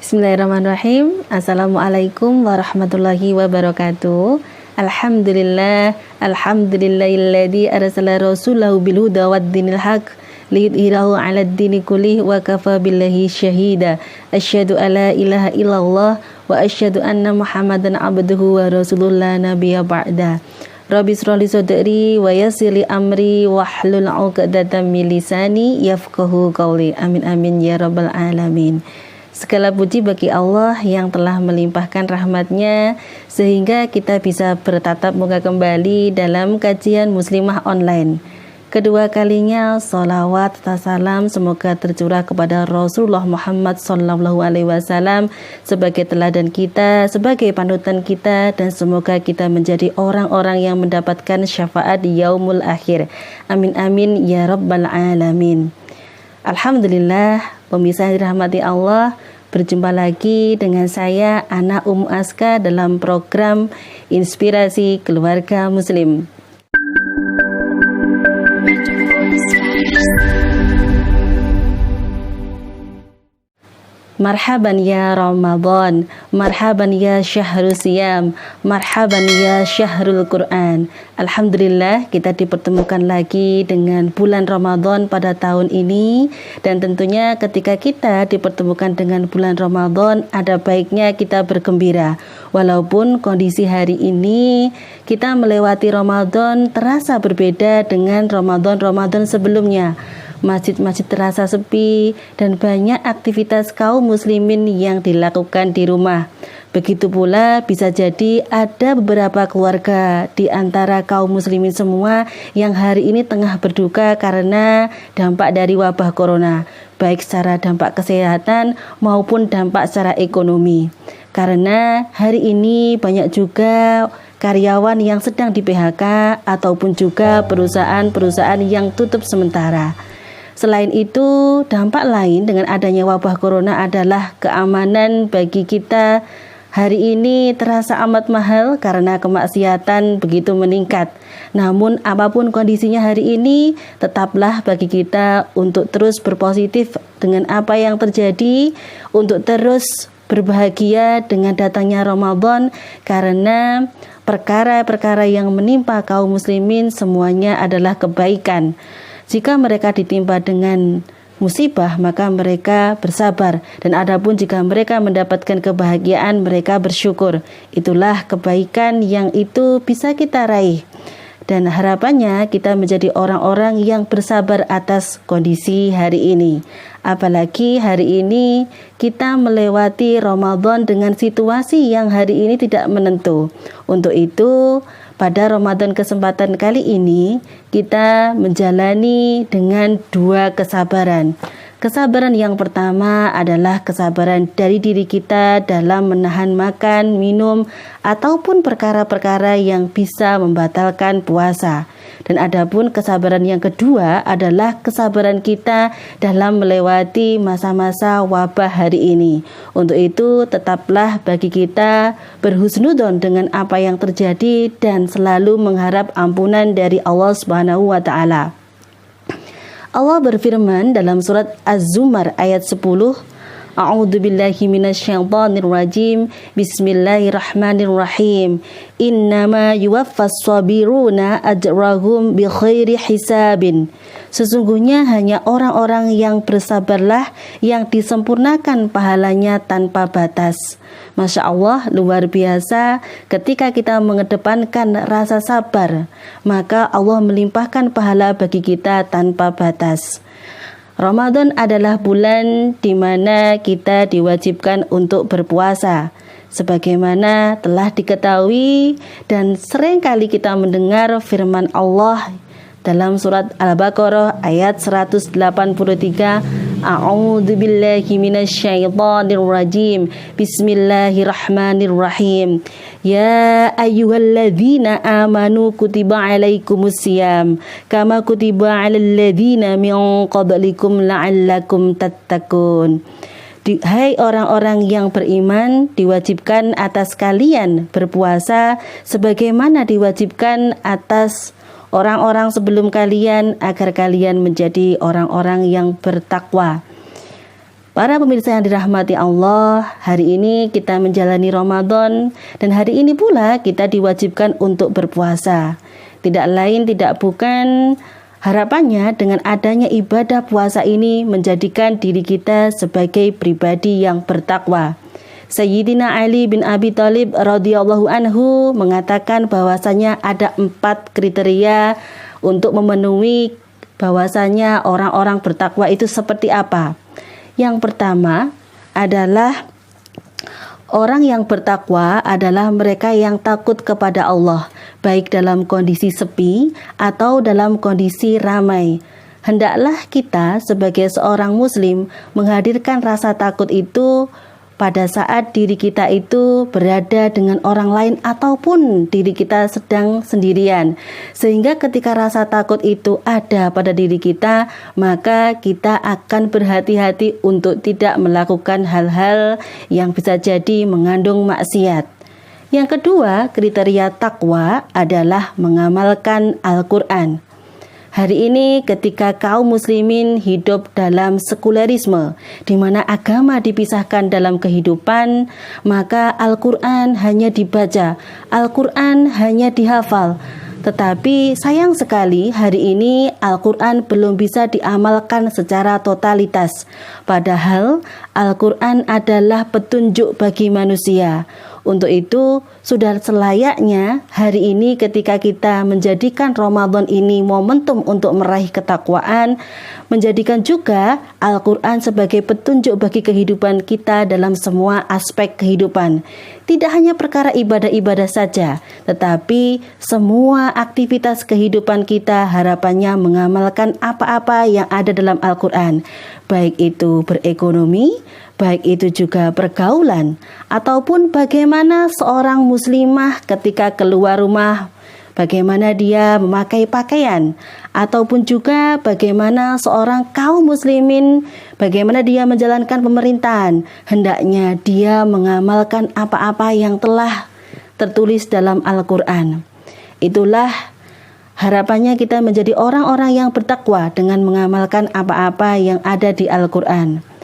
Bismillahirrahmanirrahim. Assalamualaikum warahmatullahi wabarakatuh. Alhamdulillahilladzi arsala rasulahu bil huda waddinil haq liyudhhirahu 'alad dini kullih wa kafa billahi syahida. Asyhadu alla ilaha illallah wa asyhadu anna Muhammadan abduhu wa rasulullah nabiyya ba'da. Rabbi shrah li sadri wa yassir li amri wahlul 'uqdatam min lisani yafqahu qawli. Amin amin ya rabbal alamin. Segala puji bagi Allah yang telah melimpahkan rahmat-Nya sehingga kita bisa bertatap muka kembali dalam kajian Muslimah online. Kedua kalinya sholawat serta salam semoga tercurah kepada Rasulullah Muhammad SAW sebagai teladan kita, sebagai panutan kita, dan semoga kita menjadi orang-orang yang mendapatkan syafaat di yaumul akhir. Amin amin ya rabbal alamin. Alhamdulillah, pemirsa yang dirahmati Allah, berjumpa lagi dengan saya Ana Ummu Aska dalam program Inspirasi Keluarga Muslim. Marhaban ya Ramadan, marhaban ya syahrul siyam, marhaban ya syahrul Quran. Alhamdulillah kita dipertemukan lagi dengan bulan Ramadan pada tahun ini. Dan tentunya ketika kita dipertemukan dengan bulan Ramadan, ada baiknya kita bergembira. Walaupun kondisi hari ini kita melewati Ramadan terasa berbeda dengan Ramadan-Ramadan sebelumnya. Masjid-masjid terasa sepi dan banyak aktivitas kaum muslimin yang dilakukan di rumah. Begitu pula bisa jadi ada beberapa keluarga di antara kaum muslimin semua yang hari ini tengah berduka karena dampak dari wabah corona, baik secara dampak kesehatan maupun dampak secara ekonomi. Karena hari ini banyak juga karyawan yang sedang di PHK ataupun juga perusahaan-perusahaan yang tutup sementara. Selain itu, dampak lain dengan adanya wabah corona adalah keamanan bagi kita hari ini terasa amat mahal karena kemaksiatan begitu meningkat. Namun apapun kondisinya hari ini, tetaplah bagi kita untuk terus berpositif dengan apa yang terjadi, untuk terus berbahagia dengan datangnya Ramadan, karena perkara-perkara yang menimpa kaum muslimin semuanya adalah kebaikan. Jika mereka ditimpa dengan musibah, maka mereka bersabar, dan adapun jika mereka mendapatkan kebahagiaan, mereka bersyukur. Itulah kebaikan yang itu bisa kita raih, dan harapannya kita menjadi orang-orang yang bersabar atas kondisi hari ini. Apalagi hari ini kita melewati Ramadan dengan situasi yang hari ini tidak menentu. Untuk itu, pada Ramadan kesempatan kali ini kita menjalani dengan dua kesabaran. Kesabaran yang pertama adalah kesabaran dari diri kita dalam menahan makan, minum, ataupun perkara-perkara yang bisa membatalkan puasa. Dan adapun kesabaran yang kedua adalah kesabaran kita dalam melewati masa-masa wabah hari ini. Untuk itu tetaplah bagi kita berhusnudzon dengan apa yang terjadi dan selalu mengharap ampunan dari Allah Subhanahu wa taala. Allah berfirman dalam surat Az-Zumar ayat 10, A'udzubillahi minasyaitonirrajim. Bismillahirrahmanirrahim. Innama yuwaffas sabiruna ajrahum bighairi hisabin. Sesungguhnya hanya orang-orang yang bersabarlah yang disempurnakan pahalanya tanpa batas. Masya Allah, luar biasa. Ketika kita mengedepankan rasa sabar, maka Allah melimpahkan pahala bagi kita tanpa batas. Ramadan adalah bulan di mana kita diwajibkan untuk berpuasa. Sebagaimana telah diketahui dan seringkali kita mendengar firman Allah dalam surat Al-Baqarah ayat 183, A'udzubillahi minasyaitonirrajim. Bismillahirrahmanirrahim. Ya ayyuhalladzina amanu kutiba alaikumusiyam kama kutiba alal ladzina min qablikum la'allakum tattaqun. Hai orang-orang yang beriman, diwajibkan atas kalian berpuasa sebagaimana diwajibkan atas orang-orang sebelum kalian agar kalian menjadi orang-orang yang bertakwa. Para pemirsa yang dirahmati Allah, hari ini kita menjalani Ramadan dan hari ini pula kita diwajibkan untuk berpuasa. Tidak lain tidak bukan harapannya dengan adanya ibadah puasa ini menjadikan diri kita sebagai pribadi yang bertakwa. Sayyidina Ali bin Abi Thalib radhiyallahu anhu mengatakan bahwasanya ada 4 kriteria untuk memenuhi bahwasanya orang-orang bertakwa itu seperti apa. Yang pertama adalah orang yang bertakwa adalah mereka yang takut kepada Allah, baik dalam kondisi sepi atau dalam kondisi ramai. Hendaklah kita sebagai seorang muslim menghadirkan rasa takut itu pada saat diri kita itu berada dengan orang lain ataupun diri kita sedang sendirian. Sehingga ketika rasa takut itu ada pada diri kita, maka kita akan berhati-hati untuk tidak melakukan hal-hal yang bisa jadi mengandung maksiat. Yang kedua, kriteria takwa adalah mengamalkan Al-Quran. Hari ini ketika kaum muslimin hidup dalam sekularisme, di mana agama dipisahkan dalam kehidupan, maka Al-Quran hanya dibaca, Al-Quran hanya dihafal. Tetapi sayang sekali hari ini Al-Quran belum bisa diamalkan secara totalitas. Padahal Al-Quran adalah petunjuk bagi manusia. Untuk itu, sudah selayaknya hari ini ketika kita menjadikan Ramadan ini momentum untuk meraih ketakwaan, menjadikan juga Al-Quran sebagai petunjuk bagi kehidupan kita dalam semua aspek kehidupan. Tidak hanya perkara ibadah-ibadah saja, tetapi semua aktivitas kehidupan kita harapannya mengamalkan apa-apa yang ada dalam Al-Quran, baik itu berekonomi, baik itu juga pergaulan, ataupun bagaimana seorang muslimah ketika keluar rumah, bagaimana dia memakai pakaian, ataupun juga bagaimana seorang kaum muslimin, bagaimana dia menjalankan pemerintahan. Hendaknya dia mengamalkan apa-apa yang telah tertulis dalam Al-Quran. Itulah harapannya kita menjadi orang-orang yang bertakwa dengan mengamalkan apa-apa yang ada di Al-Quran.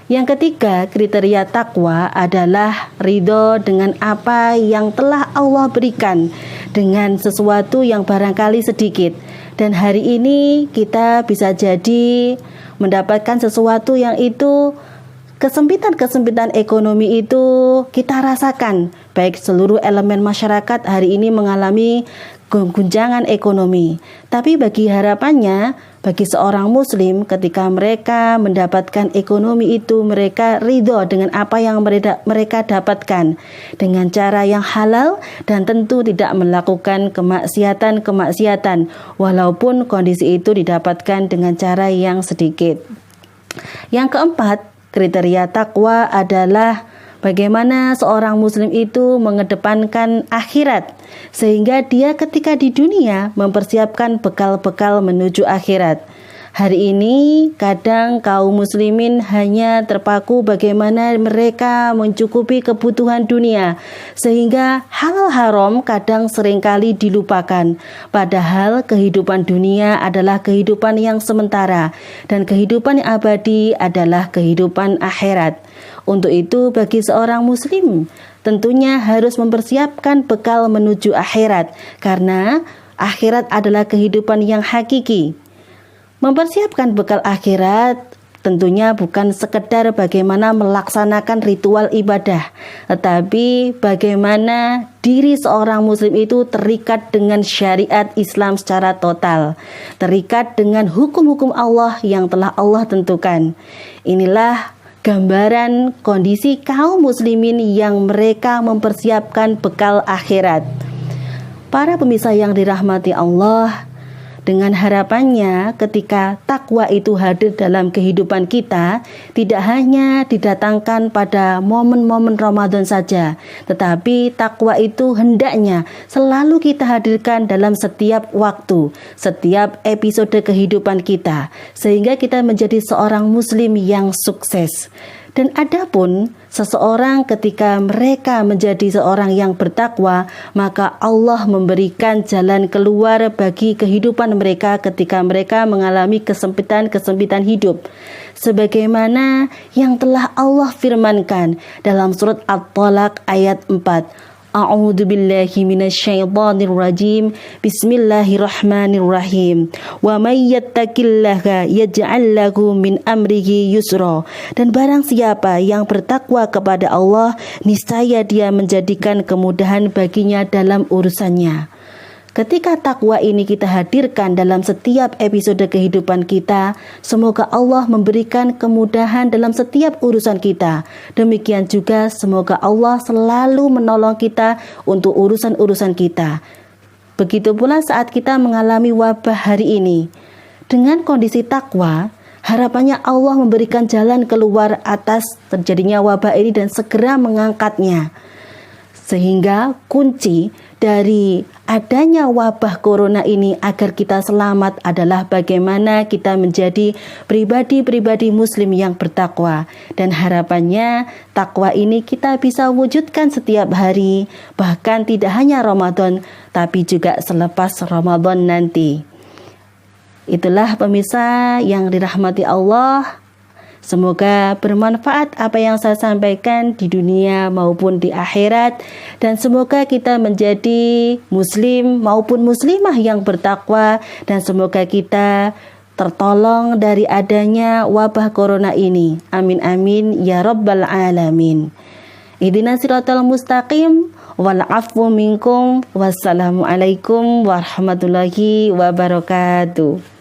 Yang ketiga, kriteria takwa adalah ridho dengan apa yang telah Allah berikan, dengan sesuatu yang barangkali sedikit. Dan hari ini kita bisa jadi mendapatkan sesuatu yang itu kesempitan-kesempitan ekonomi itu kita rasakan. Baik seluruh elemen masyarakat hari ini mengalami guncangan ekonomi. Tapi bagi harapannya, bagi seorang muslim ketika mereka mendapatkan ekonomi itu, mereka ridho dengan apa yang mereka dapatkan dengan cara yang halal dan tentu tidak melakukan kemaksiatan walaupun kondisi itu didapatkan dengan cara yang sedikit. Yang keempat, kriteria takwa adalah bagaimana seorang muslim itu mengedepankan akhirat, sehingga dia ketika di dunia mempersiapkan bekal-bekal menuju akhirat. Hari ini kadang kaum muslimin hanya terpaku bagaimana mereka mencukupi kebutuhan dunia, sehingga halal haram kadang seringkali dilupakan. Padahal kehidupan dunia adalah kehidupan yang sementara dan kehidupan yang abadi adalah kehidupan akhirat. Untuk itu bagi seorang muslim tentunya harus mempersiapkan bekal menuju akhirat, karena akhirat adalah kehidupan yang hakiki. Mempersiapkan bekal akhirat tentunya bukan sekedar bagaimana melaksanakan ritual ibadah, tetapi bagaimana diri seorang muslim itu terikat dengan syariat Islam secara total, terikat dengan hukum-hukum Allah yang telah Allah tentukan. Inilah gambaran kondisi kaum muslimin yang mereka mempersiapkan bekal akhirat. Para pemirsa yang dirahmati Allah, dengan harapannya ketika takwa itu hadir dalam kehidupan kita, tidak hanya didatangkan pada momen-momen Ramadan saja, tetapi takwa itu hendaknya selalu kita hadirkan dalam setiap waktu, setiap episode kehidupan kita, sehingga kita menjadi seorang muslim yang sukses. Dan adapun seseorang ketika mereka menjadi seorang yang bertakwa, maka Allah memberikan jalan keluar bagi kehidupan mereka ketika mereka mengalami kesempitan hidup. Sebagaimana yang telah Allah firmankan dalam surat At-Talaq ayat 4. A'udzu billahi minasyaitonir rajim. Bismillahirrahmanirrahim. Wa may yattaqillaha yaj'al lahu min amrihi yusra. Dan barang siapa yang bertakwa kepada Allah, niscaya dia menjadikan kemudahan baginya dalam urusannya. Ketika takwa ini kita hadirkan dalam setiap episode kehidupan kita, semoga Allah memberikan kemudahan dalam setiap urusan kita. Demikian juga semoga Allah selalu menolong kita untuk urusan-urusan kita. Begitu pula saat kita mengalami wabah hari ini. Dengan kondisi takwa, harapannya Allah memberikan jalan keluar atas terjadinya wabah ini dan segera mengangkatnya. Sehingga kunci dari adanya wabah corona ini agar kita selamat adalah bagaimana kita menjadi pribadi-pribadi muslim yang bertakwa. Dan harapannya takwa ini kita bisa wujudkan setiap hari, bahkan tidak hanya Ramadan tapi juga selepas Ramadan nanti. Itulah pemirsa yang dirahmati Allah. Semoga bermanfaat apa yang saya sampaikan di dunia maupun di akhirat, dan semoga kita menjadi muslim maupun muslimah yang bertakwa, dan semoga kita tertolong dari adanya wabah corona ini. Amin amin ya rabbal alamin. Ihdinas siratal mustaqim wal afwu minkum. Wassalamualaikum warahmatullahi wabarakatuh.